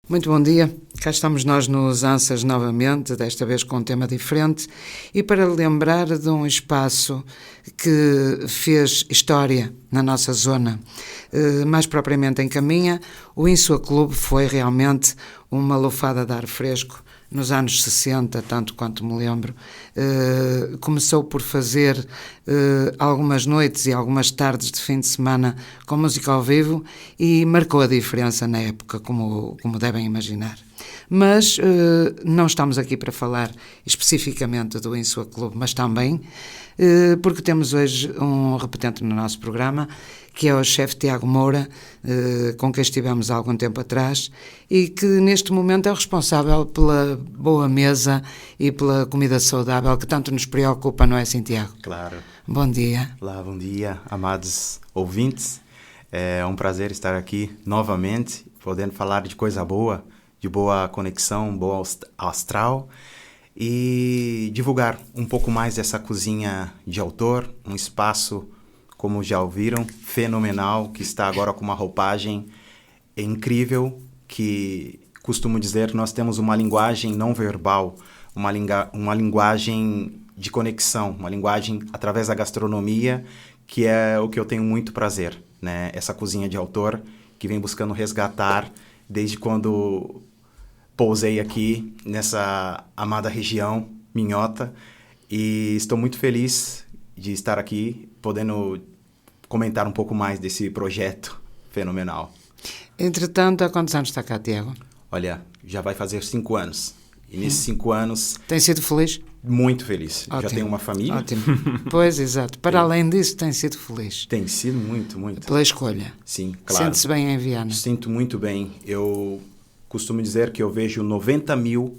Muito bom dia, cá estamos nós nos Ansas novamente, desta vez com um tema diferente e para lembrar de um espaço que fez história na nossa zona, mais propriamente em Caminha. O Insua Clube foi realmente uma lufada de ar fresco nos anos 60, tanto quanto me lembro. Começou por fazer algumas noites e algumas tardes de fim de semana com música ao vivo e marcou a diferença na época, como devem imaginar. Mas não estamos aqui para falar especificamente do Insua Clube, mas também porque temos hoje um repetente no nosso programa, que é o chefe Tiago Moura, com quem estivemos há algum tempo atrás e que neste momento é o responsável pela boa mesa e pela comida saudável que tanto nos preocupa, não é assim, Tiago? Claro. Bom dia. Olá, bom dia, amados ouvintes. É um prazer estar aqui novamente, podendo falar de coisa boa, de boa conexão, boa astral e divulgar um pouco mais dessa cozinha de autor, um espaço, como já ouviram, fenomenal, que está agora com uma roupagem incrível, que costumo dizer que nós temos uma linguagem não verbal, uma linguagem de conexão, uma linguagem através da gastronomia, que é o que eu tenho muito prazer, né? Essa cozinha de autor que vem buscando resgatar desde quando pousei aqui nessa amada região, Minhota, e estou muito feliz de estar aqui, podendo comentar um pouco mais desse projeto fenomenal. Entretanto, há quantos anos está cá, Tiago? Olha, já vai fazer 5 anos. E nesses 5 anos... Tem sido feliz? Muito feliz. Ótimo. Já tenho uma família. Ótimo. Pois, exato. Para além disso, tem sido feliz. Tem sido muito. Pela escolha. Sim, claro. Sente-se bem em Viana? Sinto muito bem. Eu costumo dizer que eu vejo 90 mil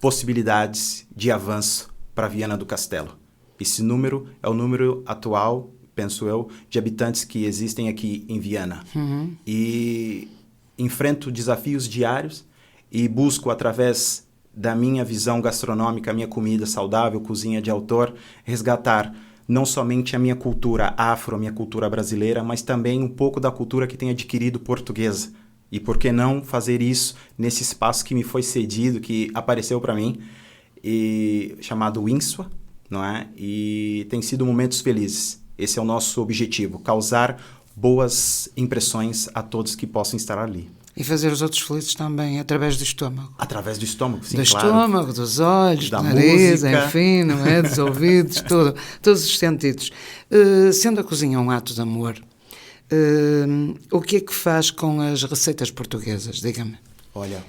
possibilidades de avanço para Viana do Castelo. Esse número é o número atual, penso eu, de habitantes que existem aqui em Viana. Uhum. E enfrento desafios diários e busco, através da minha visão gastronômica, minha comida saudável, cozinha de autor, resgatar não somente a minha cultura afro, a minha cultura brasileira, mas também um pouco da cultura que tenho adquirido portuguesa. E por que não fazer isso nesse espaço que me foi cedido, que apareceu para mim, chamado Insua, não é? E tem sido momentos felizes. Esse é o nosso objetivo, causar boas impressões a todos que possam estar ali. E fazer os outros felizes também, através do estômago. Através do estômago, sim, do claro. Do estômago, dos olhos, da do nariz, música. enfim, não é? Dos ouvidos, todos os sentidos. Sendo a cozinha um ato de amor, o que é que faz com as receitas portuguesas, diga-me? Olha,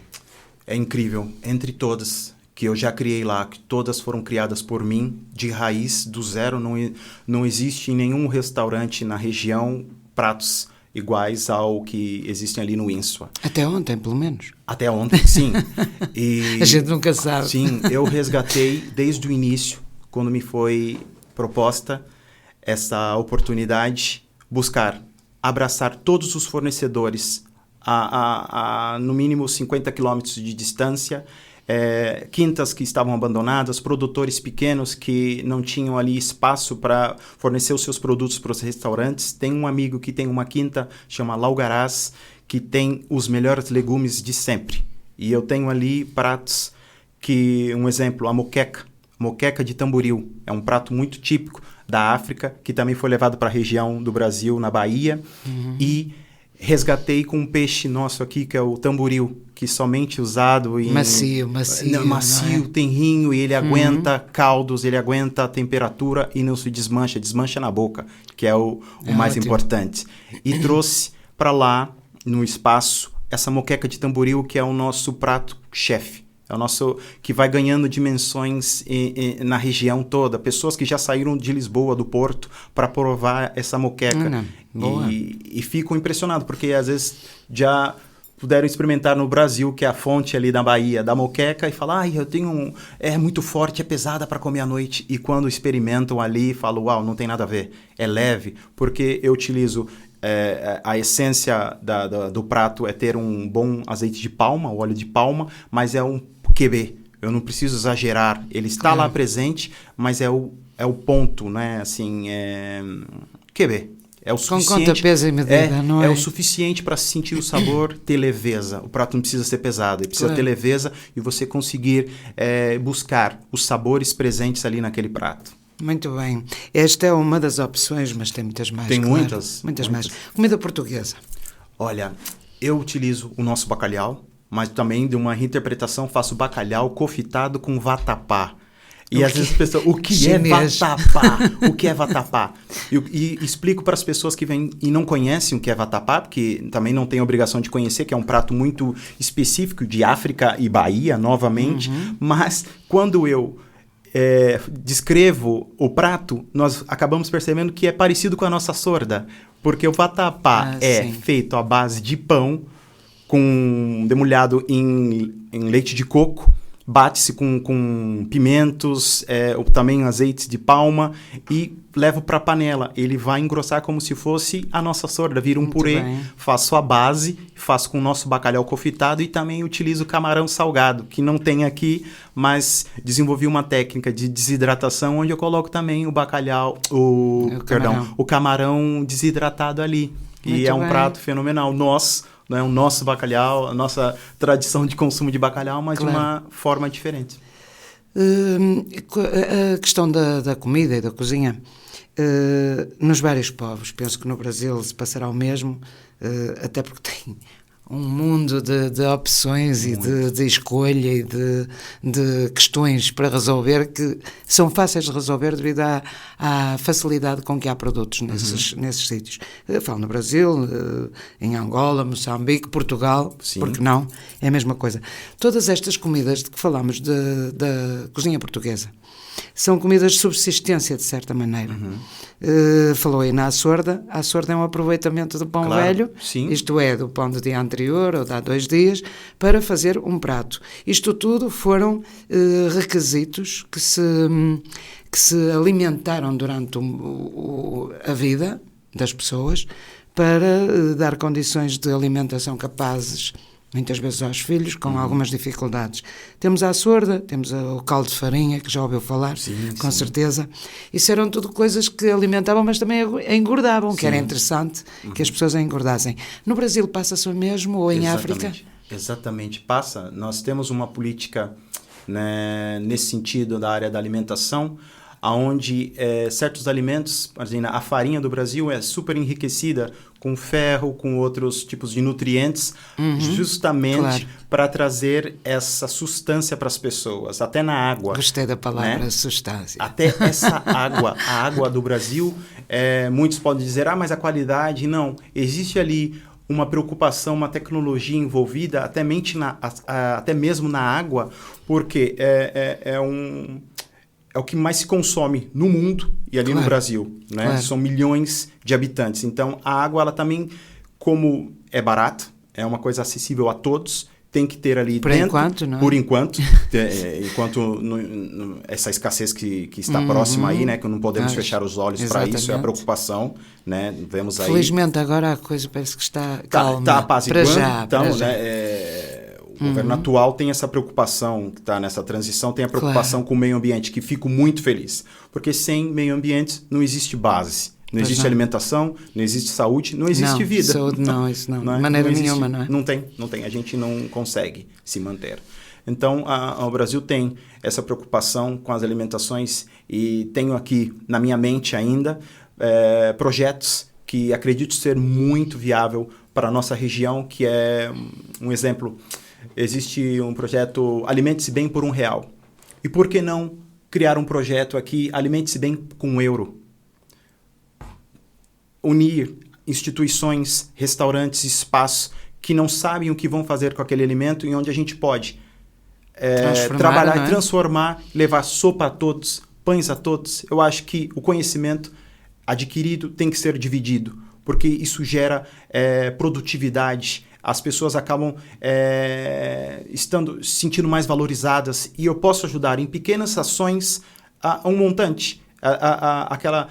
é incrível. Entre todas que eu já criei lá, que todas foram criadas por mim, de raiz, do zero, não existe em nenhum restaurante na região pratos iguais ao que existem ali no Insua. Até ontem, pelo menos. Até ontem, sim. A gente nunca sabe. Sim, eu resgatei desde o início, quando me foi proposta essa oportunidade, buscar abraçar todos os fornecedores a no mínimo 50 quilômetros de distância, quintas que estavam abandonadas, produtores pequenos que não tinham ali espaço para fornecer os seus produtos para os restaurantes. Tem um amigo que tem uma quinta, chama Laugarás, que tem os melhores legumes de sempre. E eu tenho ali pratos que, um exemplo, a moqueca de tamboril. É um prato muito típico da África, que também foi levado para a região do Brasil, na Bahia. Uhum. E resgatei com um peixe nosso aqui, que é o tamboril, que somente usado em... Macio, tenrinho, e ele aguenta caldos, ele aguenta a temperatura e não se desmancha na boca, que é o mais importante. E trouxe para lá, no espaço, essa moqueca de tamboril, que é o nosso prato chefe. É o nosso que vai ganhando dimensões na região toda. Pessoas que já saíram de Lisboa, do Porto, para provar essa moqueca. E fico impressionado, porque às vezes já puderam experimentar no Brasil, que é a fonte ali da Bahia, da moqueca, e falam, eu tenho é muito forte, é pesada para comer à noite. E quando experimentam ali, falam, uau, não tem nada a ver. É leve, porque eu utilizo... a essência do prato é ter um bom azeite de palma, óleo de palma, mas é um QB. Eu não preciso exagerar. Ele está lá presente, mas é o ponto, né? Assim, QB. É o Com suficiente. conta, peso e medida, não é? É o suficiente para sentir o sabor, ter leveza. O prato não precisa ser pesado, ele precisa ter leveza e você conseguir buscar os sabores presentes ali naquele prato. Muito bem. Esta é uma das opções, mas tem muitas mais. Tem claro. muitas mais. Comida portuguesa. Olha, eu utilizo o nosso bacalhau, mas também de uma reinterpretação faço bacalhau confitado com vatapá. E às vezes as pessoas, o que é vatapá? O que é vatapá? E explico para as pessoas que vêm e não conhecem o que é vatapá, porque também não tem obrigação de conhecer, que é um prato muito específico de África e Bahia, novamente. Mas quando eu descrevo o prato, nós acabamos percebendo que é parecido com a nossa sorda, porque o vatapá sim. feito à base de pão, demolhado em leite de coco, bate-se com pimentos, também azeites de palma e levo para a panela. Ele vai engrossar como se fosse a nossa sorda, vira um Muito purê. bem. Faço a base, faço com o nosso bacalhau confitado e também utilizo camarão salgado, que não tem aqui, mas desenvolvi uma técnica de desidratação onde eu coloco também o bacalhau, o camarão desidratado ali. Muito e é um bem. prato fenomenal. O nosso bacalhau, a nossa tradição de consumo de bacalhau, mas de uma forma diferente. A questão da comida e da cozinha, nos vários povos, penso que no Brasil se passará o mesmo, até porque tem um mundo de opções e de escolha e de questões para resolver que são fáceis de resolver devido à facilidade com que há produtos nesses sítios. Eu falo no Brasil, em Angola, Moçambique, Portugal, Sim. porque não, é a mesma coisa. Todas estas comidas de que falamos da cozinha portuguesa são comidas de subsistência, de certa maneira. Falou aí na açorda. A açorda é um aproveitamento do pão velho, sim. Isto é, do pão do dia anterior ou de há 2 dias, para fazer um prato. Isto tudo foram requisitos que se alimentaram durante a vida das pessoas para dar condições de alimentação capazes, muitas vezes aos filhos, com algumas dificuldades. Temos a açorda, temos o caldo de farinha, que já ouviu falar, com certeza. Isso eram tudo coisas que alimentavam, mas também engordavam, que era interessante que as pessoas engordassem. No Brasil passa-se o mesmo, ou em África? Exatamente, passa. Nós temos uma política, né, nesse sentido da área da alimentação, onde certos alimentos, a farinha do Brasil é super enriquecida com ferro, com outros tipos de nutrientes, justamente para trazer essa substância para as pessoas, até na água. Gostei da palavra, né? substância. Até essa água, a água do Brasil, muitos podem dizer, mas a qualidade, não. Existe ali uma preocupação, uma tecnologia envolvida, até mesmo na água, porque é o que mais se consome no mundo e ali no Brasil, né? São milhões de habitantes. Então, a água, ela também, como é barata, é uma coisa acessível a todos, tem que ter ali por dentro... Enquanto, não é? Por enquanto. Enquanto essa escassez que está próxima aí, né? Que não podemos fechar os olhos para isso, é a preocupação, né? Vemos aí... Felizmente, agora a coisa parece que está calma. Está apaziguando. Para já. O governo atual tem essa preocupação, que está nessa transição, tem a preocupação com o meio ambiente, que fico muito feliz. Porque sem meio ambiente não existe base, não existe alimentação, não existe saúde, não existe vida. Saúde não, isso não. De maneira nenhuma, não é? Não tem. A gente não consegue se manter. Então, o Brasil tem essa preocupação com as alimentações e tenho aqui na minha mente ainda projetos que acredito ser muito viável para a nossa região, que é um exemplo. Existe um projeto Alimente-se Bem por R$1. E por que não criar um projeto aqui Alimente-se Bem com €1? Unir instituições, restaurantes, espaços que não sabem o que vão fazer com aquele alimento e onde a gente pode trabalhar e transformar, levar sopa a todos, pães a todos. Eu acho que o conhecimento adquirido tem que ser dividido, porque isso gera produtividade. As pessoas acabam se sentindo mais valorizadas e eu posso ajudar em pequenas ações a um montante. Aquela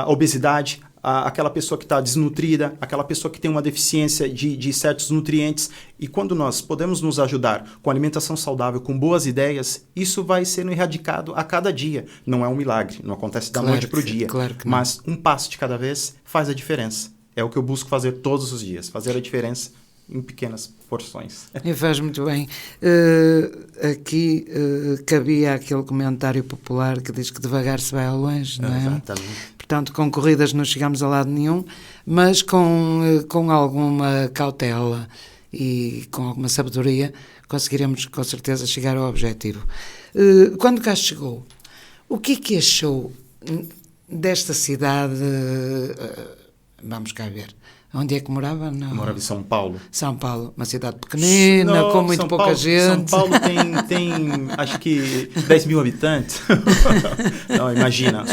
obesidade, aquela pessoa que está desnutrida, aquela pessoa que tem uma deficiência de certos nutrientes. E quando nós podemos nos ajudar com alimentação saudável, com boas ideias, isso vai sendo erradicado a cada dia. Não é um milagre, não acontece da noite para o dia. Claro que não. Mas um passo de cada vez faz a diferença. É o que eu busco fazer todos os dias, fazer a diferença em pequenas porções. E faz muito bem. Aqui cabia aquele comentário popular que diz que devagar se vai ao longe, não é? Exatamente. Portanto, com corridas não chegamos a lado nenhum, mas com alguma cautela e com alguma sabedoria conseguiremos com certeza chegar ao objetivo. Quando cá chegou, o que é que achou desta cidade? Vamos cá ver. Onde é que morava? Não. Morava em São Paulo. São Paulo, uma cidade pequenina, Não, com muito pouca gente. São Paulo tem acho que 10 mil habitantes. Não, imagina,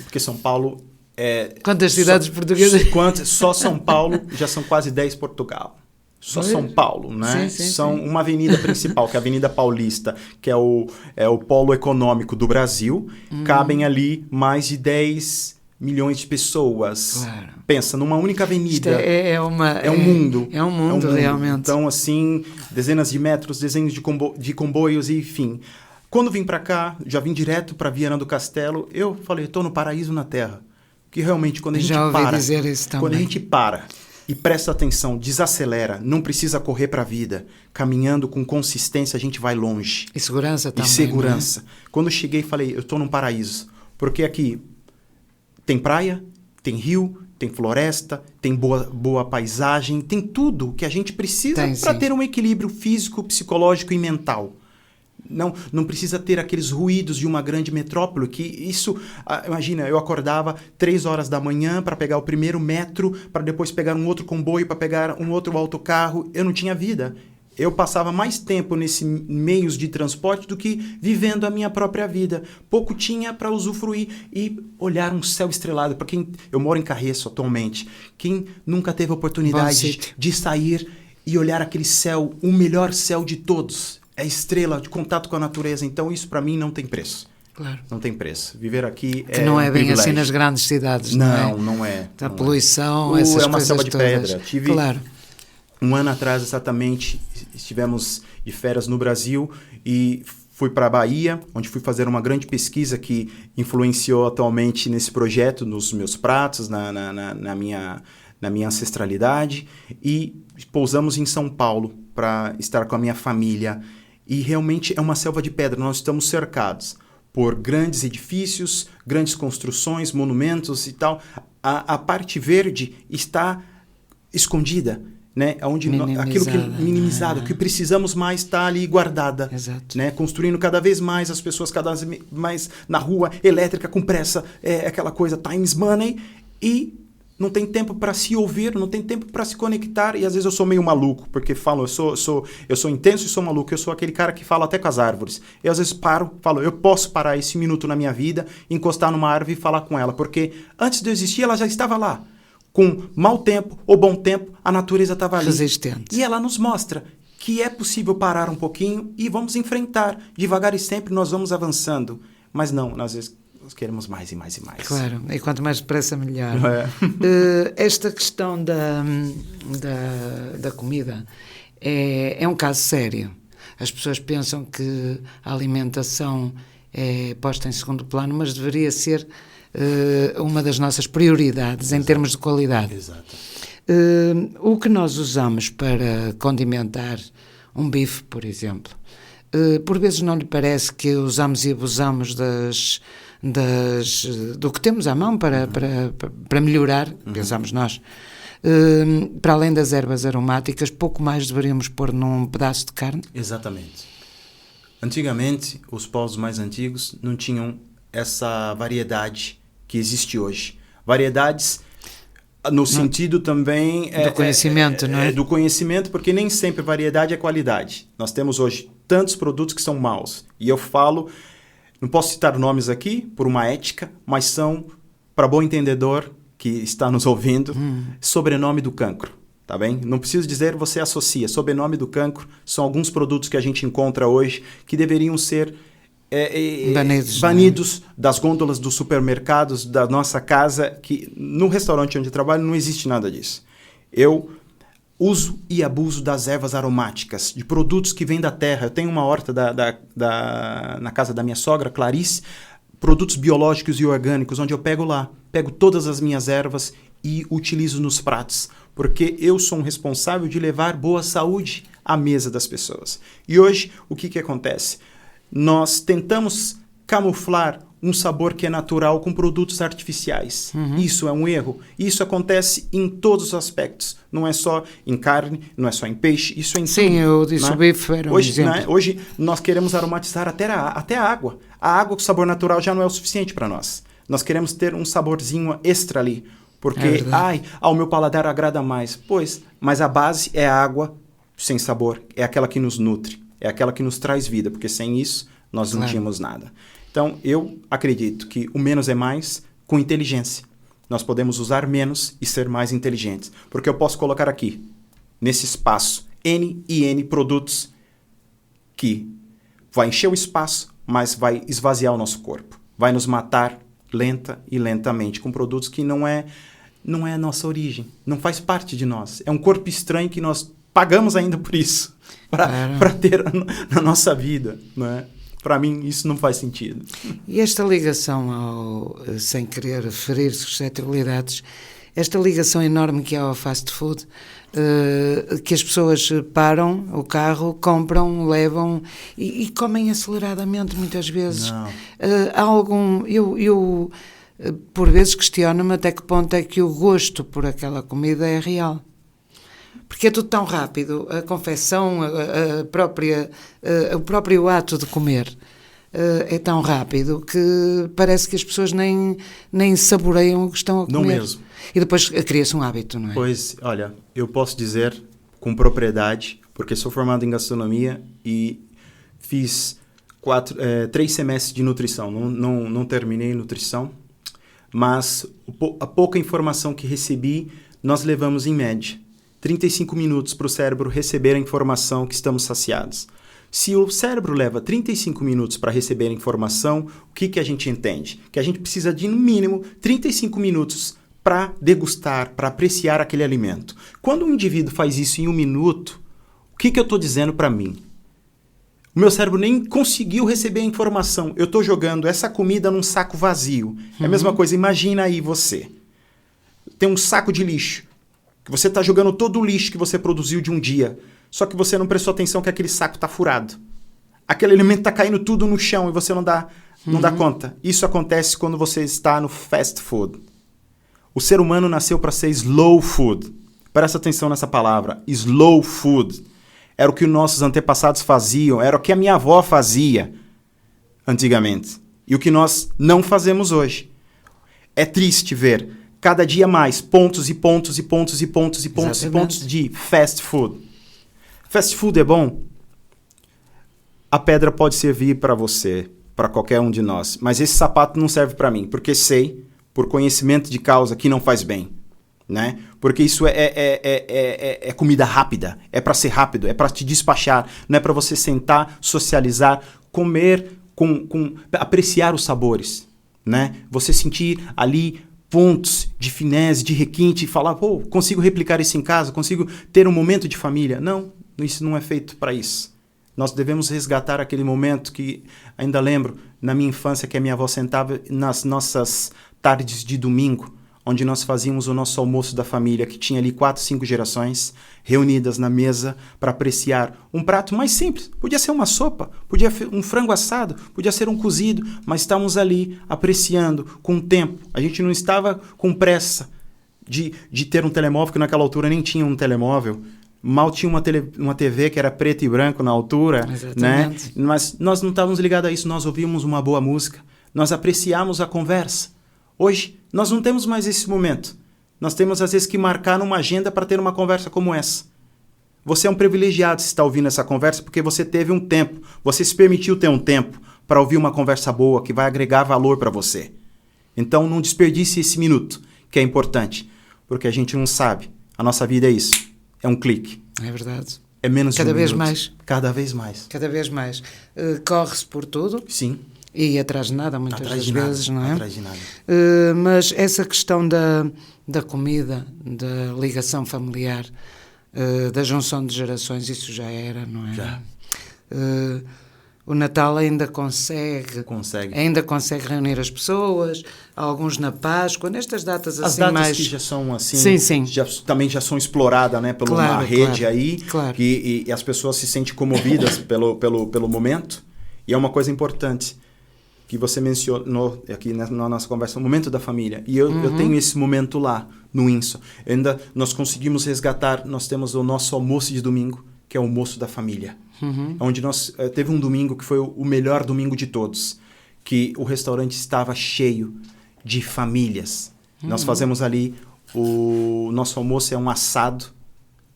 porque São Paulo é... Quantas cidades portuguesas? Só São Paulo já são quase 10 Portugal. Só São Paulo, né? Sim, são uma avenida principal, que é a Avenida Paulista, que é o polo econômico do Brasil. Cabem ali mais de 10 milhões de pessoas. Claro. Pensa, numa única avenida. É um mundo. É um mundo, realmente. Então, assim, dezenas de metros, dezenas de comboios, enfim. Quando vim para cá, já vim direto para Viana do Castelo, eu falei, estou no paraíso na Terra. Que realmente, quando a gente dizer isso também. Quando a gente para e presta atenção, desacelera, não precisa correr para a vida, caminhando com consistência, a gente vai longe. E segurança também. E segurança. Né? Quando eu cheguei, falei, eu estou num paraíso. Porque aqui tem praia, tem rio, tem floresta, tem boa paisagem, tem tudo que a gente precisa para ter um equilíbrio físico, psicológico e mental. Não precisa ter aqueles ruídos de uma grande metrópole, que isso... Imagina, eu acordava 3 horas da manhã para pegar o primeiro metro, para depois pegar um outro comboio, para pegar um outro autocarro. Eu não tinha vida. Eu passava mais tempo nesses meios de transporte do que vivendo a minha própria vida. Pouco tinha para usufruir e olhar um céu estrelado. Para quem... Eu moro em Carreço atualmente. Quem nunca teve a oportunidade de sair e olhar aquele céu, o melhor céu de todos, é estrela, de contato com a natureza. Então isso para mim não tem preço. Claro. Não tem preço. Viver aqui que não é bem assim nas grandes cidades, não é? Não é. A poluição, essas coisas todas. É uma selva de pedra. Claro. Um ano atrás, exatamente, estivemos de férias no Brasil e fui para a Bahia, onde fui fazer uma grande pesquisa que influenciou atualmente nesse projeto, nos meus pratos, na minha ancestralidade. E pousamos em São Paulo para estar com a minha família. E realmente é uma selva de pedra. Nós estamos cercados por grandes edifícios, grandes construções, monumentos e tal. A parte verde está escondida. Né? Aquilo que minimizado, que precisamos mais está ali guardada. Exato. Né? Construindo cada vez mais, as pessoas cada vez mais na rua, elétrica, com pressa, aquela coisa, times money, e não tem tempo para se ouvir, não tem tempo para se conectar, e às vezes eu sou meio maluco, porque falo, eu sou intenso e sou maluco, eu sou aquele cara que fala até com as árvores. Eu às vezes falo, eu posso parar esse minuto na minha vida, encostar numa árvore e falar com ela, porque antes de eu existir ela já estava lá. Com mau tempo ou bom tempo, a natureza estava ali. Resistente. E ela nos mostra que é possível parar um pouquinho e vamos enfrentar. Devagar e sempre nós vamos avançando. Mas não, às vezes nós queremos mais e mais e mais. Claro, e quanto mais depressa, melhor. Esta questão da comida é um caso sério. As pessoas pensam que a alimentação é posta em segundo plano, mas deveria ser... uma das nossas prioridades. Exato. Em termos de qualidade. Exato. O que nós usamos para condimentar um bife, por exemplo, por vezes não lhe parece que usamos e abusamos do que temos à mão para melhorar, pensamos nós. Para além das ervas aromáticas, pouco mais deveríamos pôr num pedaço de carne? Exatamente. Antigamente, os povos mais antigos não tinham essa variedade que existe hoje. Variedades no sentido também... do conhecimento, não é? Do conhecimento, porque nem sempre variedade é qualidade. Nós temos hoje tantos produtos que são maus. E eu falo, não posso citar nomes aqui, por uma ética, mas são, para bom entendedor que está nos ouvindo, sobrenome do cancro. Tá bem? Não preciso dizer, você associa. Sobrenome do cancro são alguns produtos que a gente encontra hoje que deveriam ser banidos das gôndolas dos supermercados, da nossa casa, que no restaurante onde eu trabalho não existe nada disso. Eu uso e abuso das ervas aromáticas, de produtos que vêm da terra. Eu tenho uma horta na casa da minha sogra, Clarice, produtos biológicos e orgânicos, onde eu pego todas as minhas ervas e utilizo nos pratos, porque eu sou um responsável de levar boa saúde à mesa das pessoas. E hoje, o que acontece? Nós tentamos camuflar um sabor que é natural com produtos artificiais. Isso é um erro. Isso acontece em todos os aspectos. Não é só em carne, não é só em peixe, isso é em Sim, tudo. eu disse o bife era um exemplo. Hoje nós queremos aromatizar até a água. A água com sabor natural já não é o suficiente para nós. Nós queremos ter um saborzinho extra ali. Porque, o meu paladar agrada mais. Pois, mas a base é a água sem sabor. É aquela que nos nutre. É aquela que nos traz vida. Porque sem isso, nós não tínhamos nada. Então, eu acredito que o menos é mais com inteligência. Nós podemos usar menos e ser mais inteligentes. Porque eu posso colocar aqui, nesse espaço, N e N produtos que vai encher o espaço, mas vai esvaziar o nosso corpo. Vai nos matar lenta e lentamente, com produtos que não é a nossa origem, não faz parte de nós. É um corpo estranho que nós pagamos ainda por isso, para ter na nossa vida, não é? Para mim, isso não faz sentido. E esta ligação sem querer ferir suscetibilidades, esta ligação enorme que há ao fast food, que as pessoas param o carro, compram, levam e comem aceleradamente muitas vezes. Há eu por vezes questiono-me até que ponto é que o gosto por aquela comida é real. Porque é tudo tão rápido, a confecção, o próprio ato de comer é tão rápido que parece que as pessoas nem saboreiam o que estão a comer. Não mesmo. E depois cria-se um hábito, não é? Pois, olha, eu posso dizer com propriedade, porque sou formado em gastronomia e fiz 3 semestres de nutrição. Não terminei nutrição, mas a pouca informação que recebi, nós levamos em média 35 minutos para o cérebro receber a informação que estamos saciados. Se o cérebro leva 35 minutos para receber a informação, o que a gente entende? Que a gente precisa de, no mínimo, 35 minutos para degustar, para apreciar aquele alimento. Quando um indivíduo faz isso em 1 minuto, o que eu estou dizendo para mim? O meu cérebro nem conseguiu receber a informação. Eu estou jogando essa comida num saco vazio. É a mesma coisa, imagina aí você. Tem um saco de lixo. Você está jogando todo o lixo que você produziu de um dia, só que você não prestou atenção que aquele saco está furado. Aquele alimento está caindo tudo no chão e você não dá conta. Isso acontece quando você está no fast food. O ser humano nasceu para ser slow food. Presta atenção nessa palavra, slow food. Era o que os nossos antepassados faziam, era o que a minha avó fazia antigamente. E o que nós não fazemos hoje. É triste ver cada dia mais pontos e pontos e pontos e pontos e pontos e pontos de fast food. Fast food é bom? A pedra pode servir para você, para qualquer um de nós, mas esse sapato não serve para mim, porque sei, por conhecimento de causa, que não faz bem, né? Porque isso é comida rápida, é para ser rápido, é para te despachar, não é para você sentar, socializar, comer, apreciar os sabores, né? Você sentir ali pontos de finesse, de requinte, e falar, consigo replicar isso em casa, consigo ter um momento de família. Não, isso não é feito para isso. Nós devemos resgatar aquele momento que, ainda lembro, na minha infância, que a minha avó sentava nas nossas tardes de domingo, onde nós fazíamos o nosso almoço da família, que tinha ali 4, 5 gerações reunidas na mesa para apreciar um prato mais simples. Podia ser uma sopa, podia ser um frango assado, podia ser um cozido, mas estávamos ali apreciando com o tempo. A gente não estava com pressa de ter um telemóvel, que naquela altura nem tinha um telemóvel. Mal tinha uma TV que era preto e branco na altura, né? Mas nós não estávamos ligados a isso, nós ouvíamos uma boa música, nós apreciamos a conversa. Hoje, nós não temos mais esse momento. Nós temos, às vezes, que marcar numa agenda para ter uma conversa como essa. Você é um privilegiado se está ouvindo essa conversa porque você teve um tempo, você se permitiu ter um tempo para ouvir uma conversa boa que vai agregar valor para você. Então, não desperdice esse minuto, que é importante, porque a gente não sabe. A nossa vida é isso. É um clique. É verdade. é menos de Cada um vez minuto. mais. Cada vez mais. Cada vez mais. Corre-se por tudo. Sim. E atrás de nada, muitas Atrás das de nada, vezes, não é? atrás de nada. Mas essa questão da comida, da ligação familiar, da junção de gerações, isso já era, não é? Já. O Natal ainda consegue reunir as pessoas, alguns na Páscoa, nestas datas As assim datas mais... que já são assim, Sim. também já são exploradas, né, por uma rede aí, claro. E as pessoas se sentem comovidas pelo momento, e é uma coisa importante que você mencionou aqui na nossa conversa, o momento da família, e eu tenho esse momento lá, no INSO. Nós conseguimos resgatar, nós temos o nosso almoço de domingo, que é o almoço da família. Onde teve um domingo que foi o melhor domingo de todos, que o restaurante estava cheio de famílias. Nós fazemos ali, o nosso almoço é um assado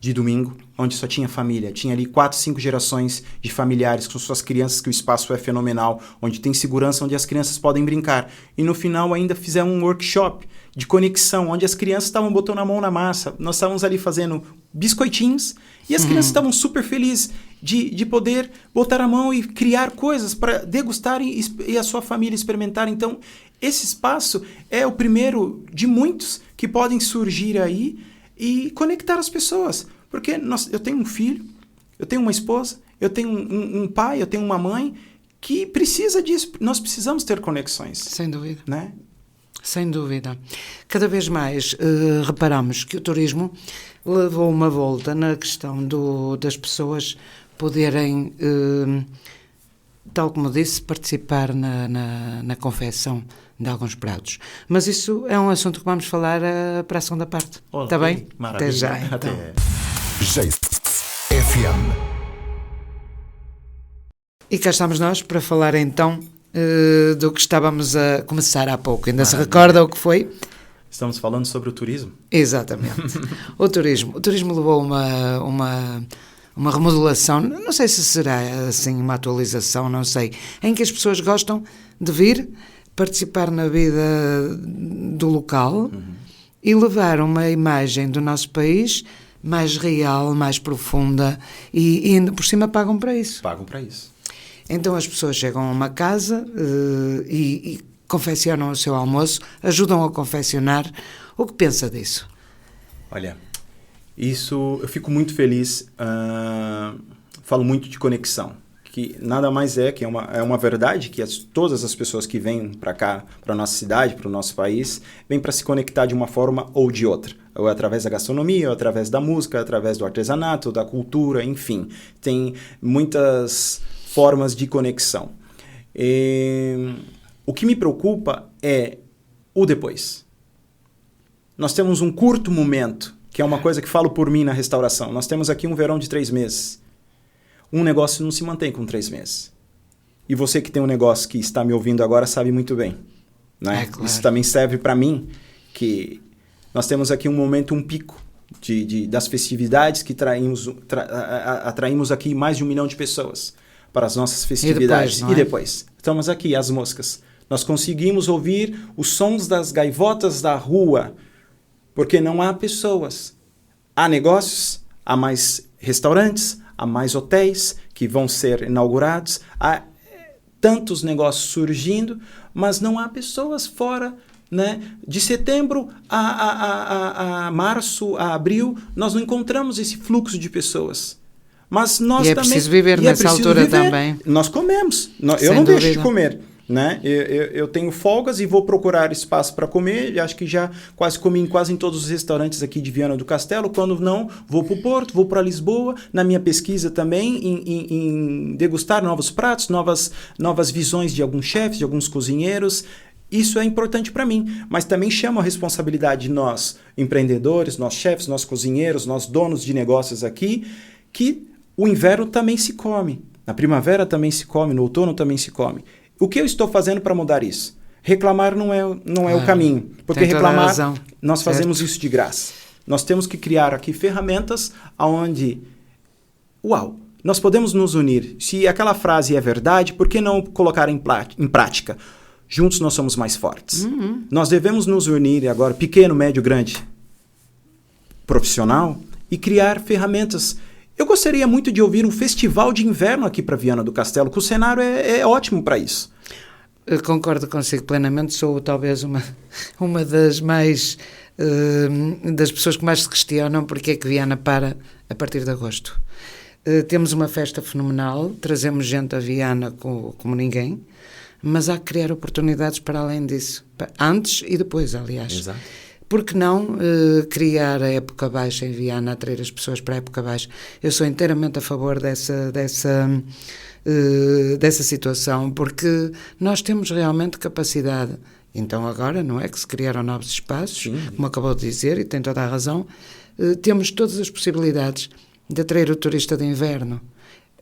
de domingo, onde só tinha família. Tinha ali 4, 5 gerações de familiares com suas crianças, que o espaço é fenomenal, onde tem segurança, onde as crianças podem brincar. E no final ainda fizemos um workshop de conexão, onde as crianças estavam botando a mão na massa. Nós estávamos ali fazendo biscoitinhos e as crianças estavam super felizes de poder botar a mão e criar coisas para degustarem e a sua família experimentar. Então, esse espaço é o primeiro de muitos que podem surgir aí e conectar as pessoas. Porque eu tenho um filho, eu tenho uma esposa, eu tenho um pai, eu tenho uma mãe que precisa disso. Nós precisamos ter conexões. Sem dúvida. Né? Sem dúvida. Cada vez mais reparamos que o turismo levou uma volta na questão das pessoas poderem, tal como disse, participar na confecção de alguns pratos. Mas isso é um assunto que vamos falar para a segunda parte. Está bem? Maravilha. Até já, então. FM. E cá estamos nós para falar então do que estávamos a começar há pouco. Ainda se recorda o que foi? Estamos falando sobre o turismo? Exatamente. O turismo levou uma remodelação, não sei se será assim uma atualização, não sei, em que as pessoas gostam de vir participar na vida do local e levar uma imagem do nosso país mais real, mais profunda e ainda por cima pagam para isso. Pagam para isso. Então as pessoas chegam a uma casa e confeccionam o seu almoço, ajudam a confeccionar. O que pensa disso? Olha, isso eu fico muito feliz. Falo muito de conexão, que nada mais que é uma verdade que todas as pessoas que vêm para cá, para a nossa cidade, para o nosso país, vêm para se conectar de uma forma ou de outra. Ou através da gastronomia, ou através da música, através do artesanato, da cultura, enfim. Tem muitas formas de conexão. O que me preocupa é o depois. Nós temos um curto momento, que é uma coisa que falo por mim na restauração. Nós temos aqui um verão de 3 meses. Um negócio não se mantém com 3 meses. E você que tem um negócio que está me ouvindo agora sabe muito bem. Né? Claro. Isso também serve para mim, que nós temos aqui um momento, um pico das festividades que atraímos aqui mais de 1 milhão de pessoas para as nossas festividades. E depois, estamos aqui, as moscas. Nós conseguimos ouvir os sons das gaivotas da rua, porque não há pessoas. Há negócios, há mais restaurantes, há mais hotéis que vão ser inaugurados, há tantos negócios surgindo, mas não há pessoas fora. Né? De setembro a março, a abril, nós não encontramos esse fluxo de pessoas. Mas nós também... preciso viver nessa altura também. Nós comemos. Eu não deixo de comer. Né? Eu tenho folgas e vou procurar espaço para comer. Acho que já comi em todos os restaurantes aqui de Viana do Castelo. Quando não, vou para o Porto, vou para Lisboa. Na minha pesquisa também, em degustar novos pratos, novas visões de alguns chefes, de alguns cozinheiros. Isso é importante para mim, mas também chama a responsabilidade de nós, empreendedores, nós chefes, nós cozinheiros, nós donos de negócios aqui, que o inverno também se come, na primavera também se come, no outono também se come. O que eu estou fazendo para mudar isso? Reclamar não é o caminho, porque reclamar, nós fazemos isso de graça. Nós temos que criar aqui ferramentas onde, nós podemos nos unir. Se aquela frase é verdade, por que não colocar em prática? Juntos nós somos mais fortes. Nós devemos nos unir agora, pequeno, médio, grande, profissional, e criar ferramentas Eu gostaria muito de ouvir um festival de inverno aqui para Viana do Castelo, que o cenário é ótimo para isso. Eu concordo consigo plenamente, sou talvez uma das mais das pessoas que mais se questionam porque é que Viana para a partir de agosto. Temos uma festa fenomenal, trazemos gente a Viana como ninguém, mas há que criar oportunidades para além disso, antes e depois, aliás. Exato. Por que não criar a época baixa em Viana, atrair as pessoas para a época baixa? Eu sou inteiramente a favor dessa situação, porque nós temos realmente capacidade. Então agora, não é que se criaram novos espaços, sim, como acabou de dizer, e tem toda a razão, temos todas as possibilidades de atrair o turista de inverno.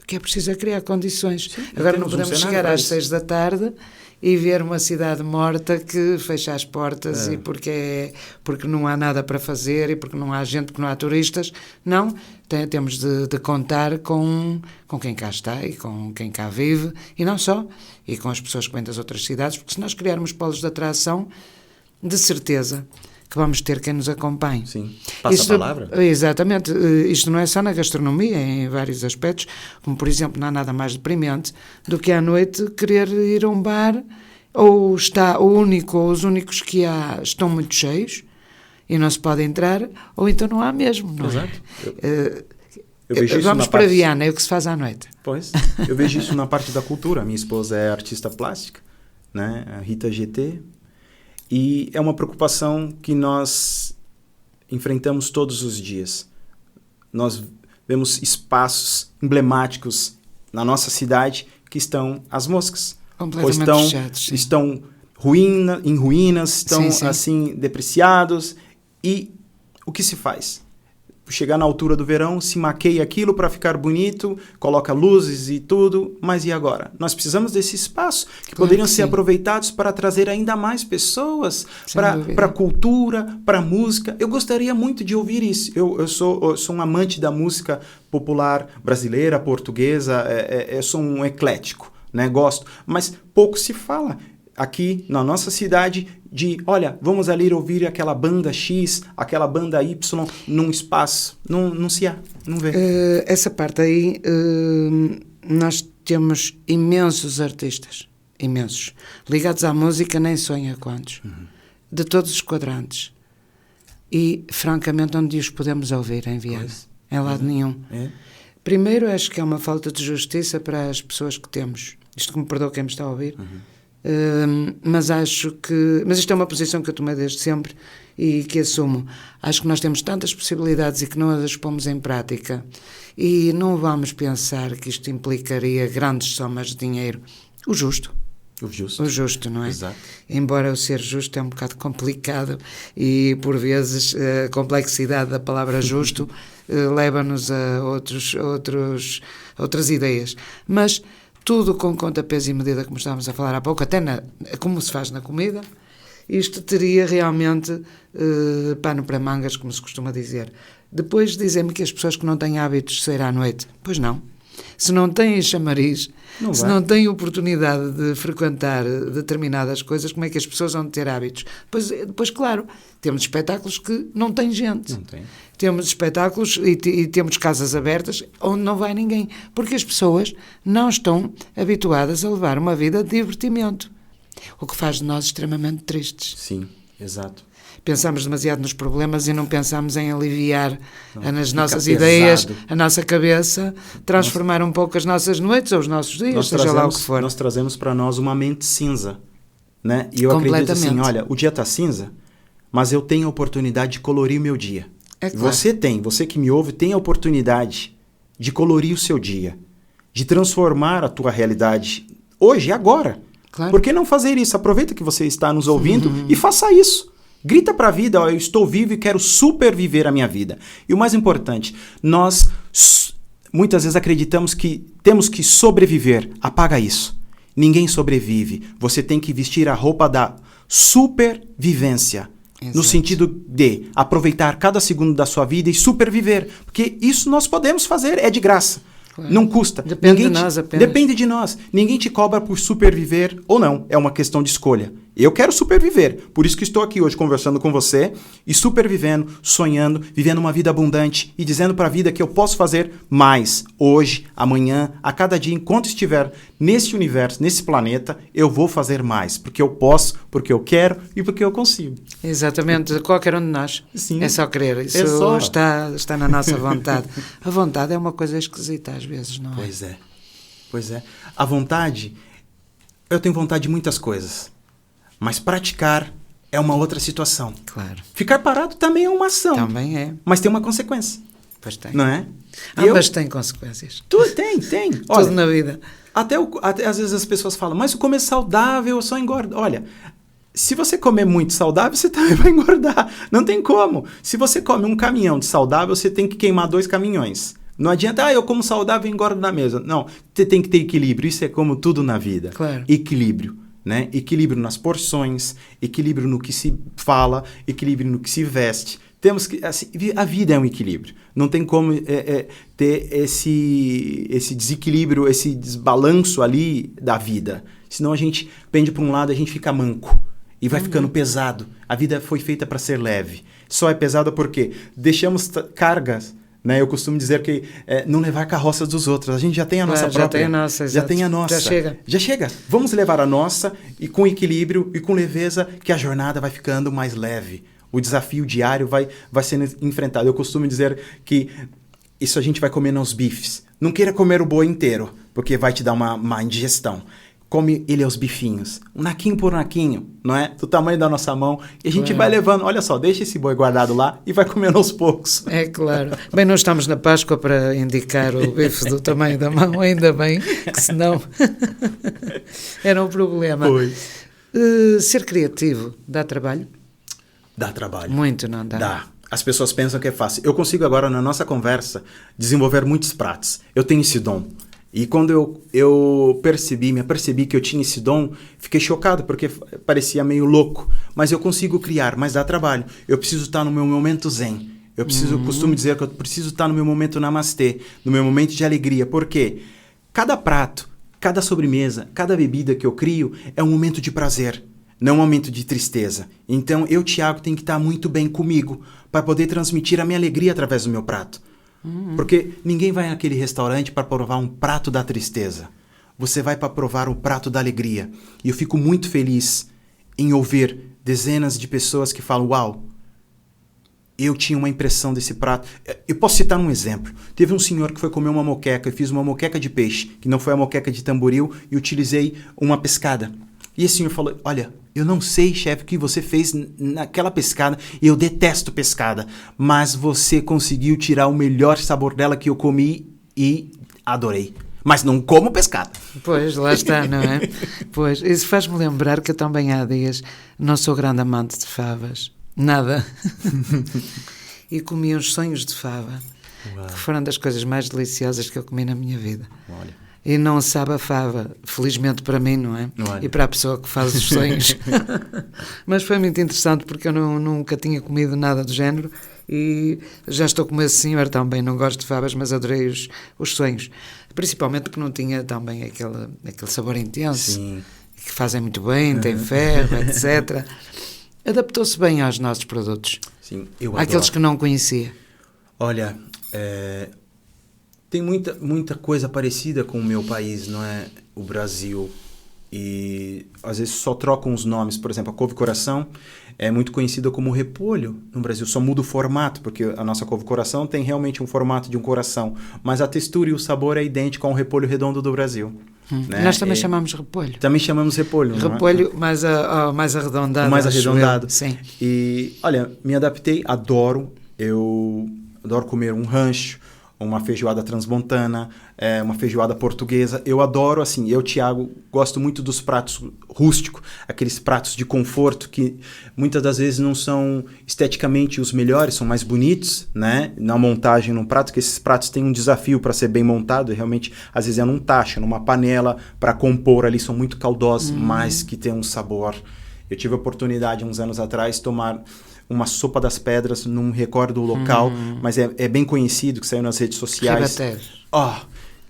O que é preciso é criar condições. Sim, agora não podemos chegar às 6 da tarde e ver uma cidade morta que fecha as portas e porque não há nada para fazer e porque não há gente, porque não há turistas. Não, temos de contar com quem cá está e com quem cá vive, e não só, e com as pessoas que vêm das outras cidades, porque se nós criarmos polos de atração, de certeza que vamos ter quem nos acompanhe. Sim, passa a palavra. Exatamente, isto não é só na gastronomia, é em vários aspectos, como por exemplo, não há nada mais deprimente do que à noite querer ir a um bar, ou está o único ou os únicos que há estão muito cheios e não se pode entrar, ou então não há mesmo, não Exato. é? Eu vejo isso vamos para Viana, é o que se faz à noite. Pois, eu vejo isso na parte da cultura. Minha esposa é artista plástica, né? A Rita GT, e é uma preocupação que nós enfrentamos todos os dias. Nós vemos espaços emblemáticos na nossa cidade que estão às moscas. Ou estão em ruínas, estão assim depreciados. E o que se faz? Chegar na altura do verão, se maqueia aquilo para ficar bonito, coloca luzes e tudo, mas e agora? Nós precisamos desse espaço que poderiam ser aproveitados para trazer ainda mais pessoas para a cultura, para a música. Eu gostaria muito de ouvir isso. Eu sou um amante da música popular brasileira, portuguesa, eu sou um eclético, né? Gosto, mas pouco se fala aqui na nossa cidade de, olha, vamos ali ouvir aquela banda X, aquela banda Y num espaço. Não se há, não vê. Essa parte aí, nós temos imensos artistas, imensos, ligados à música, nem sonha quantos, de todos os quadrantes. E, francamente, onde os podemos ouvir em Viana? Em lado nenhum. Primeiro, acho que é uma falta de justiça para as pessoas que temos. Isto que me perdoa quem me está a ouvir. Mas acho que... Mas isto é uma posição que eu tomei desde sempre e que assumo. Acho que nós temos tantas possibilidades e que não as pomos em prática. E não vamos pensar que isto implicaria grandes somas de dinheiro. O justo. O justo, não é? Exato. Embora o ser justo é um bocado complicado e, por vezes, a complexidade da palavra justo leva-nos a outras ideias. Mas tudo com conta, peso e medida, como estávamos a falar há pouco, até como se faz na comida, isto teria realmente pano para mangas, como se costuma dizer. Depois dizem-me que as pessoas que não têm hábitos de sair à noite, pois não. Se não têm chamariz, não têm oportunidade de frequentar determinadas coisas, como é que as pessoas vão ter hábitos? Depois, claro, temos espetáculos que não têm gente. Não tem. Temos espetáculos e temos casas abertas onde não vai ninguém, porque as pessoas não estão habituadas a levar uma vida de divertimento, o que faz de nós extremamente tristes. Sim, exato. Pensamos demasiado nos problemas e não pensamos em aliviar as nossas ideias, a nossa cabeça, transformar um pouco as nossas noites ou os nossos dias, seja lá o que for. Nós trazemos para nós uma mente cinza, né? E eu acredito assim, olha, o dia está cinza, mas eu tenho a oportunidade de colorir o meu dia. É claro. Você que me ouve, tem a oportunidade de colorir o seu dia, de transformar a tua realidade hoje, agora. Claro. Por que não fazer isso? Aproveita que você está nos ouvindo e faça isso. Grita para a vida, ó, eu estou vivo e quero superviver a minha vida. E o mais importante, nós muitas vezes acreditamos que temos que sobreviver. Apaga isso. Ninguém sobrevive. Você tem que vestir a roupa da supervivência. Exato. No sentido de aproveitar cada segundo da sua vida e superviver. Porque isso nós podemos fazer, é de graça. Claro. Não custa. Depende de nós apenas. Depende de nós. Ninguém te cobra por superviver ou não. É uma questão de escolha. Eu quero superviver. Por isso que estou aqui hoje conversando com você e supervivendo, sonhando, vivendo uma vida abundante e dizendo para a vida que eu posso fazer mais hoje, amanhã, a cada dia, enquanto estiver nesse universo, nesse planeta, eu vou fazer mais. Porque eu posso, porque eu quero e porque eu consigo. Exatamente, qualquer um de nós. Sim. É só querer. Isso É só. Está na nossa vontade. A vontade é uma coisa esquisita às vezes, não é? Pois é. Pois é. A vontade, eu tenho vontade de muitas coisas. Mas praticar é uma outra situação. Claro. Ficar parado também é uma ação. Também é. Mas tem uma consequência. Pois tem. Não é? Ambas têm consequências. Tem. Tudo na vida. Até às vezes as pessoas falam, mas o comer saudável eu só engordo. Olha, se você comer muito saudável, você também vai engordar. Não tem como. Se você come um caminhão de saudável, você tem que queimar 2 caminhões. Não adianta, eu como saudável e engordo na mesa. Não, você tem que ter equilíbrio. Isso é como tudo na vida. Claro. Equilíbrio. Né? Equilíbrio nas porções, equilíbrio no que se fala, equilíbrio no que se veste. Temos que, assim, a vida é um equilíbrio. Não tem como ter esse desequilíbrio, esse desbalanço ali da vida. Senão a gente pende para um lado, a gente fica manco e vai ficando pesado. A vida foi feita para ser leve. Só é pesada porque deixamos cargas. Né? Eu costumo dizer que não levar carroças dos outros. A gente já tem a nossa própria. Já tem a nossa, já tem a nossa. Já chega. Vamos levar a nossa e com equilíbrio e com leveza que a jornada vai ficando mais leve. O desafio diário vai sendo enfrentado. Eu costumo dizer que isso a gente vai comer nos bifes. Não queira comer o boi inteiro, porque vai te dar uma má indigestão. Come ele aos bifinhos, um naquinho por naquinho, não é? Do tamanho da nossa mão. E a gente vai levando, olha só, deixa esse boi guardado lá e vai comendo aos poucos. É claro. Bem, nós estamos na Páscoa para indicar o bife do tamanho da mão, ainda bem, que senão era um problema. Pois. Ser criativo dá trabalho? Dá trabalho. Muito, não dá? Dá. As pessoas pensam que é fácil. Eu consigo agora, na nossa conversa, desenvolver muitos pratos. Eu tenho esse dom. E quando eu me apercebi que eu tinha esse dom, fiquei chocado, porque parecia meio louco. Mas eu consigo criar, mas dá trabalho. Eu preciso estar no meu momento zen. Eu costumo dizer que eu preciso estar no meu momento namastê, no meu momento de alegria. Por quê? Cada prato, cada sobremesa, cada bebida que eu crio é um momento de prazer, não um momento de tristeza. Então, eu, Tiago, tenho que estar muito bem comigo para poder transmitir a minha alegria através do meu prato. Porque ninguém vai naquele restaurante para provar um prato da tristeza. Você vai para provar um prato da alegria. E eu fico muito feliz em ouvir dezenas de pessoas que falam, uau, eu tinha uma impressão desse prato. Eu posso citar um exemplo. Teve um senhor que foi comer uma moqueca. Eu fiz uma moqueca de peixe, que não foi a moqueca de tamboril, e utilizei uma pescada. E esse senhor falou, olha, eu não sei, chefe, o que você fez naquela pescada, e eu detesto pescada, mas você conseguiu tirar o melhor sabor dela que eu comi e adorei. Mas não como pescada. Pois, lá está, não é? Pois, isso faz-me lembrar que eu também há dias não sou grande amante de favas. Nada. E comi uns sonhos de fava, que foram das coisas mais deliciosas que eu comi na minha vida. Olha. E não sabe a fava, felizmente para mim, não é? Olha. E para a pessoa que faz os sonhos. Mas foi muito interessante porque eu nunca tinha comido nada do género e já estou como esse senhor também, não gosto de favas, mas adorei os sonhos. Principalmente porque não tinha também aquele sabor intenso. Sim. Que fazem muito bem, tem ferro, etc. Adaptou-se bem aos nossos produtos. Sim, eu adoro. Aqueles que não conhecia. Olha, tem muita coisa parecida com o meu país, não é? O Brasil. E às vezes só trocam os nomes. Por exemplo, a couve-coração é muito conhecida como repolho no Brasil. Só muda o formato, porque a nossa couve-coração tem realmente um formato de um coração. Mas a textura e o sabor é idêntico ao repolho redondo do Brasil. Né? Nós também chamamos repolho. Também chamamos repolho. Repolho mais arredondado. Mais arredondado. Sim. E, olha, me adaptei, adoro. Eu adoro comer um rancho, uma feijoada transmontana, uma feijoada portuguesa. Eu adoro, assim, eu, Tiago, gosto muito dos pratos rústicos, aqueles pratos de conforto que muitas das vezes não são esteticamente os melhores, são mais bonitos, né? Na montagem num prato, que esses pratos têm um desafio para ser bem montado, e realmente, às vezes é num tacho, numa panela, para compor ali, são muito caldosos, mas que tem um sabor. Eu tive a oportunidade, uns anos atrás, tomar uma sopa das pedras, não me recordo o local, mas é bem conhecido, que saiu nas redes sociais. Ribatejo.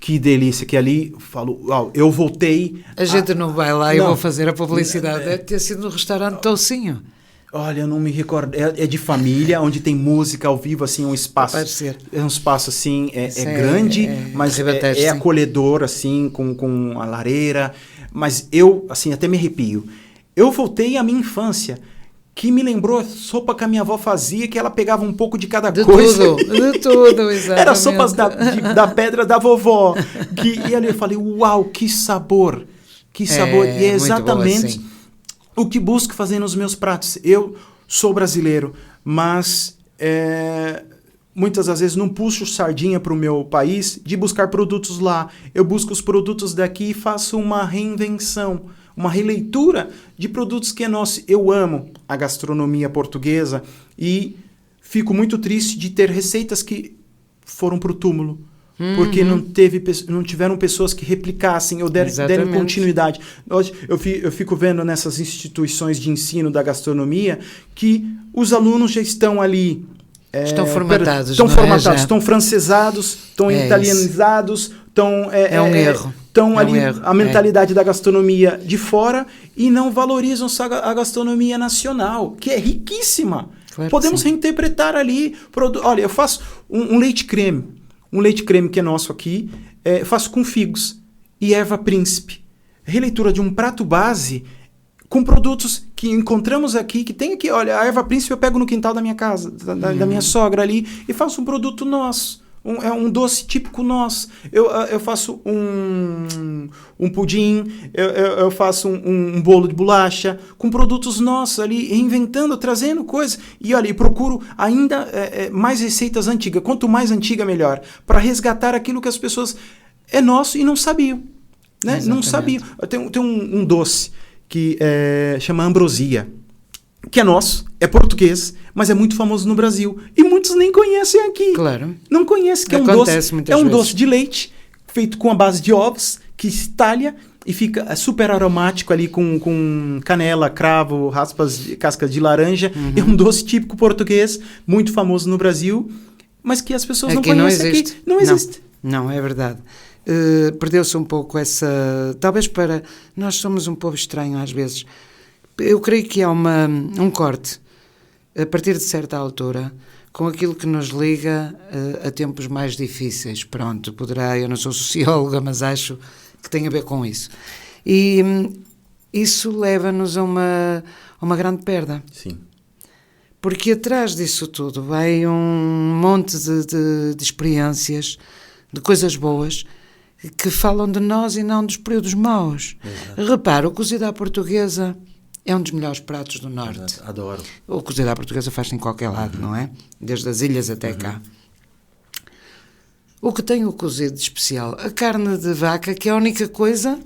Que delícia, que ali, falo, eu voltei... A gente não vai lá e eu vou fazer a publicidade. Deve ter sido no restaurante Toucinho. Olha, eu não me recordo. É de família, onde tem música ao vivo, assim, um espaço... Pode ser. É um espaço, assim, grande, mas é acolhedor, assim, com a lareira. Mas eu, assim, até me arrepio. Eu voltei à minha infância, que me lembrou a sopa que a minha avó fazia, que ela pegava um pouco de cada coisa. De tudo, exatamente. Era sopas da pedra da vovó. E ali eu falei, uau, que sabor. Que sabor. E é exatamente boa, o que busco fazer nos meus pratos. Eu sou brasileiro, mas muitas das vezes não puxo sardinha para o meu país de buscar produtos lá. Eu busco os produtos daqui e faço uma reinvenção, uma releitura de produtos que é nosso. Eu amo a gastronomia portuguesa e fico muito triste de ter receitas que foram para o túmulo. Porque não tiveram pessoas que replicassem ou deram continuidade. Hoje, eu fico vendo nessas instituições de ensino da gastronomia que os alunos já estão ali... estão formatados. Estão francesados, estão italianizados, estão... É um erro. Estão ali a mentalidade da gastronomia de fora e não valorizam a gastronomia nacional, que é riquíssima. Claro. Podemos reinterpretar ali... Olha, eu faço um leite creme. Um leite creme que é nosso aqui, faço com figos e erva príncipe. Releitura de um prato base com produtos que encontramos aqui, que tem aqui, olha, a erva príncipe eu pego no quintal da minha casa, da minha sogra ali, e faço um produto nosso. É um doce típico nosso. Eu faço um pudim, eu faço um bolo de bolacha com produtos nossos ali, reinventando, trazendo coisas. E olha, procuro ainda mais receitas antigas. Quanto mais antiga, melhor. Para resgatar aquilo que as pessoas é nosso e não sabiam. Né? Não sabiam. Tem um doce que chama ambrosia, que é nosso, é português, mas é muito famoso no Brasil. E muitos nem conhecem aqui. Claro. Não conhecem, que é um doce de leite, feito com a base de ovos, que se talha e fica super aromático ali com canela, cravo, raspas, cascas de laranja. É um doce típico português, muito famoso no Brasil, mas que as pessoas não conhecem aqui. Não existe. Não, é verdade. Perdeu-se um pouco essa... Talvez nós somos um povo estranho às vezes. Eu creio que há um corte, a partir de certa altura, com aquilo que nos liga a tempos mais difíceis. Pronto, eu não sou socióloga, mas acho que tem a ver com isso. E isso leva-nos a uma grande perda. Sim. Porque atrás disso tudo vai um monte de experiências, de coisas boas, que falam de nós e não dos períodos maus. Exato. Repara, o cozido à portuguesa... é um dos melhores pratos do Norte. Exato. Adoro. O cozido à portuguesa faz-se em qualquer lado, não é? Desde as ilhas até cá. O que tem o cozido de especial? A carne de vaca, que é a única coisa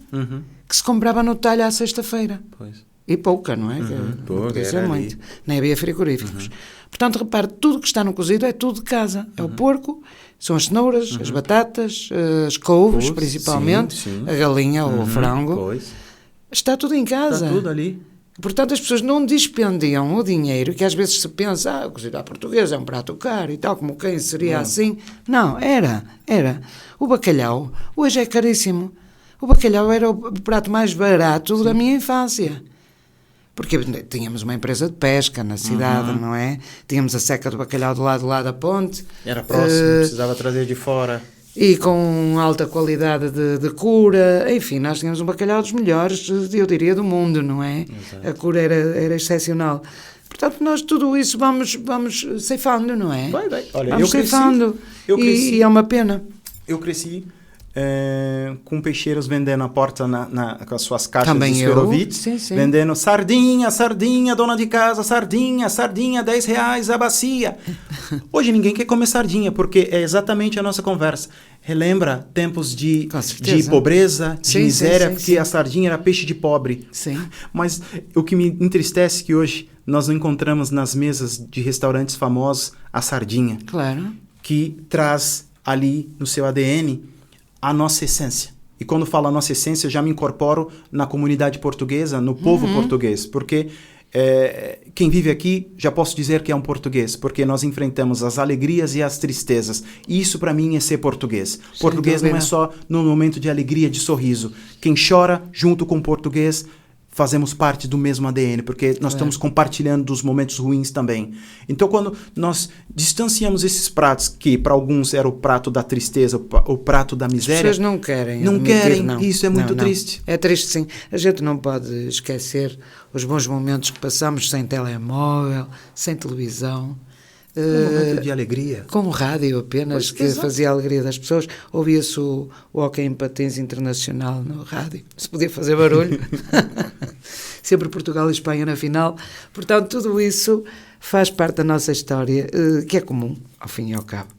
que se comprava no talho à sexta-feira. Pois. E pouca, não é? Não podia ser muito. Nem havia frigoríficos. Portanto, repare, tudo que está no cozido é tudo de casa. É o porco, são as cenouras, as batatas, as couves, principalmente, sim. a galinha ou o frango. Pois. Está tudo em casa. Está tudo ali. Portanto, as pessoas não dispendiam o dinheiro, que às vezes se pensa, o cozido à portuguesa é um prato caro e tal, como quem seria assim. Não, era. O bacalhau, hoje é caríssimo. O bacalhau era o prato mais barato da minha infância. Porque tínhamos uma empresa de pesca na cidade, não é? Tínhamos a seca do bacalhau do lado lá da ponte. Era próximo, precisava trazer de fora. E com alta qualidade de cura, enfim, nós tínhamos um bacalhau dos melhores, eu diria, do mundo, não é? Exato. A cura era excepcional. Portanto, nós tudo isso vamos ceifando, não é? Vai. Olha, vamos ceifando. Eu cresci. E é uma pena. Eu cresci com peixeiros vendendo a porta com as suas caixas também de esferovite, sim. vendendo sardinha, dona de casa, sardinha, R$10 a bacia. Hoje ninguém quer comer sardinha, porque é exatamente a nossa conversa. Relembra tempos de pobreza, de miséria, porque a sardinha era peixe de pobre. Sim. Mas o que me entristece é que hoje nós não encontramos nas mesas de restaurantes famosos a sardinha. Claro. Que traz ali no seu ADN a nossa essência. E quando falo a nossa essência, eu já me incorporo na comunidade portuguesa, no povo português, porque quem vive aqui, já posso dizer que é um português, porque nós enfrentamos as alegrias e as tristezas. E isso, para mim, é ser português. Português não é só no momento de alegria, de sorriso. Quem chora junto com o português, fazemos parte do mesmo ADN, porque nós estamos compartilhando dos momentos ruins também. Então, quando nós distanciamos esses pratos, que para alguns era o prato da tristeza, o prato da miséria... As pessoas não querem. Não. Isso é muito triste. É triste, sim. A gente não pode esquecer os bons momentos que passamos sem telemóvel, sem televisão. Um momento de alegria. Com o rádio apenas, que fazia a alegria das pessoas. Ouvia-se o Hockey em Patins Internacional no rádio. Se podia fazer barulho. Sempre Portugal e Espanha na final. Portanto, tudo isso faz parte da nossa história, que é comum, ao fim e ao cabo.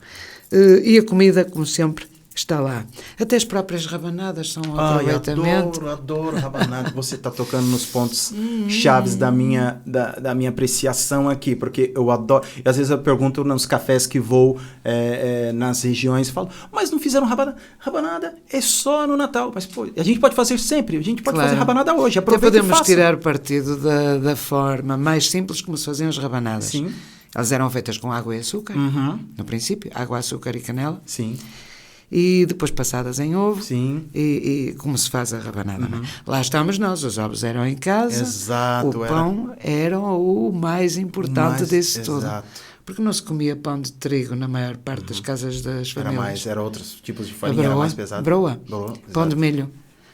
E a comida, como sempre, está lá. Até as próprias rabanadas são um aproveitamento. Adoro rabanada. Você está tocando nos pontos chaves da minha apreciação aqui, porque eu adoro. E às vezes eu pergunto nos cafés que vou nas regiões, falo, mas não fizeram rabanada? Rabanada é só no Natal. Mas pô, a gente pode fazer sempre. A gente pode fazer rabanada hoje. Aproveita. Até podemos tirar partido da forma mais simples como se faziam as rabanadas. Sim. Elas eram feitas com água e açúcar, no princípio, água, açúcar e canela. Sim. E depois passadas em ovo. Sim. E como se faz a rabanada. Não é? Lá estamos nós, os ovos eram em casa. Exato. O pão era o mais importante disso tudo. Exato. Porque não se comia pão de trigo na maior parte das casas das famílias. Era outros tipos de farinha, era mais pesado. Broa, pão de milho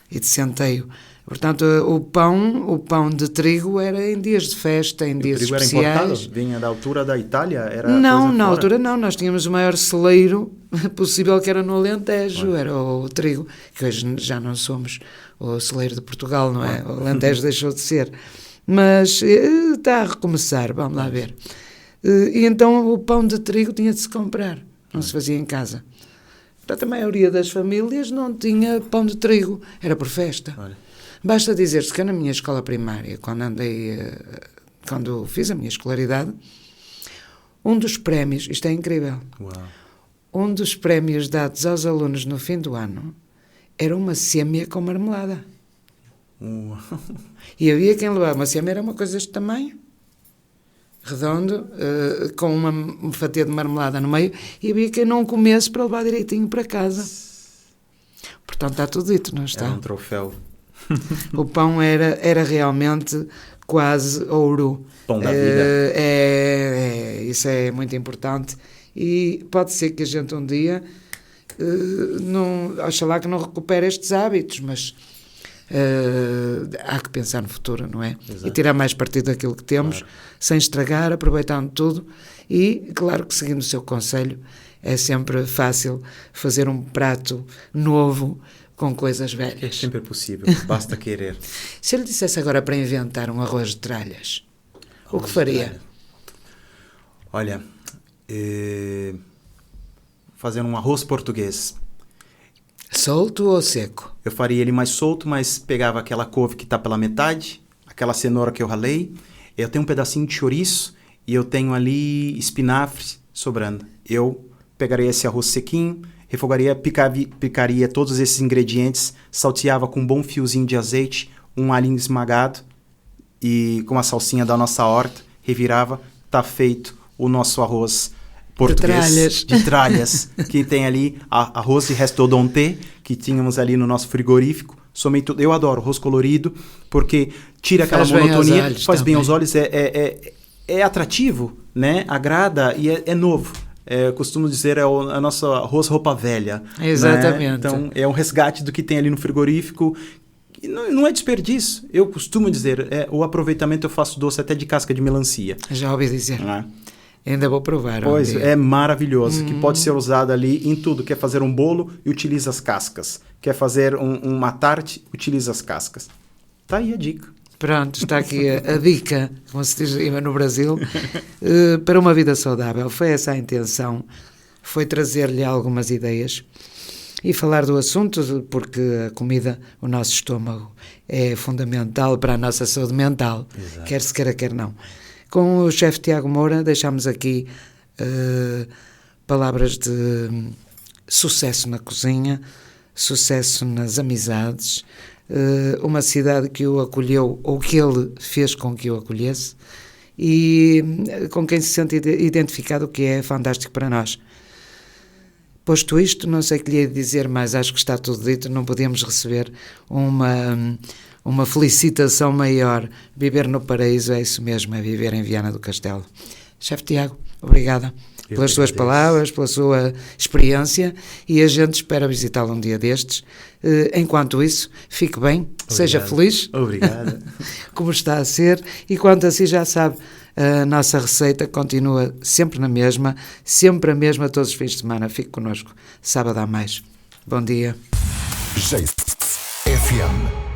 e de centeio. Portanto, o pão de trigo era em dias de festa, em dias especiais. O trigo era importado? Vinha da altura da Itália? Não, na altura não. Nós tínhamos o maior celeiro possível, que era no Alentejo. Era o trigo, que hoje já não somos o celeiro de Portugal, não é? O Alentejo deixou de ser. Mas está a recomeçar, vamos lá ver. E então o pão de trigo tinha de se comprar, não se fazia em casa. Portanto, a maioria das famílias não tinha pão de trigo, era por festa. Basta dizer-se que eu, na minha escola primária, quando fiz a minha escolaridade, um dos prémios, isto é incrível, um dos prémios dados aos alunos no fim do ano era uma sêmia com marmelada. E havia quem levava uma sêmia, era uma coisa deste tamanho, redondo, com uma fatia de marmelada no meio, e havia quem não comesse para levar direitinho para casa. Portanto, está tudo dito, não está? Era um troféu. O pão era realmente quase ouro. Pão da vida. Isso é muito importante. E pode ser que a gente um dia, oxalá que não recupere estes hábitos, mas há que pensar no futuro, não é? Exato. E tirar mais partido daquilo que temos, sem estragar, aproveitando tudo. E, claro que seguindo o seu conselho, é sempre fácil fazer um prato novo com coisas velhas. É sempre possível, basta querer. Se eu lhe dissesse agora para inventar um arroz de tralhas, o que faria? Olha, fazer um arroz português. Solto ou seco? Eu faria ele mais solto, mas pegava aquela couve que está pela metade, aquela cenoura que eu ralei, eu tenho um pedacinho de chouriço e eu tenho ali espinafre sobrando. Eu pegaria esse arroz sequinho, refogaria, picaria todos esses ingredientes, salteava com um bom fiozinho de azeite, um alhinho esmagado e com a salsinha da nossa horta, revirava, tá feito o nosso arroz português de tralhas que tem ali arroz de restauranté que tínhamos ali no nosso frigorífico. Somei tudo. Eu adoro arroz colorido porque tira aquela monotonia, faz bem aos olhos, é atrativo, né? Agrada e é novo. Costumo dizer, é o nosso arroz roupa velha. Exatamente. Né? Então, é um resgate do que tem ali no frigorífico. E não é desperdício. Eu costumo dizer, o aproveitamento eu faço doce até de casca de melancia. Já ouvi dizer. Ainda vou provar. Pois, é maravilhoso, que pode ser usado ali em tudo. Quer fazer um bolo e utiliza as cascas. Quer fazer uma tarte, utiliza as cascas. Tá aí a dica. Pronto, está aqui a dica, como se diz no Brasil, para uma vida saudável. Foi essa a intenção, foi trazer-lhe algumas ideias e falar do assunto, porque a comida, o nosso estômago, é fundamental para a nossa saúde mental, Exato. Quer se queira, quer não. Com o chefe Tiago Moura, deixamos aqui palavras de sucesso na cozinha, sucesso nas amizades, uma cidade que o acolheu, ou que ele fez com que o acolhesse, e com quem se sente identificado, o que é fantástico para nós. Posto isto, não sei o que lhe ia dizer, mas acho que está tudo dito, não podíamos receber uma felicitação maior. Viver no paraíso é isso mesmo, é viver em Viana do Castelo. Chefe Tiago, obrigada pelas suas palavras, pela sua experiência, e a gente espera visitá-lo um dia destes. Enquanto isso, fique bem, seja feliz. Obrigado. Como está a ser, e quanto a si já sabe, a nossa receita continua sempre na mesma, sempre a mesma todos os fins de semana. Fique connosco, sábado há mais. Bom dia. FM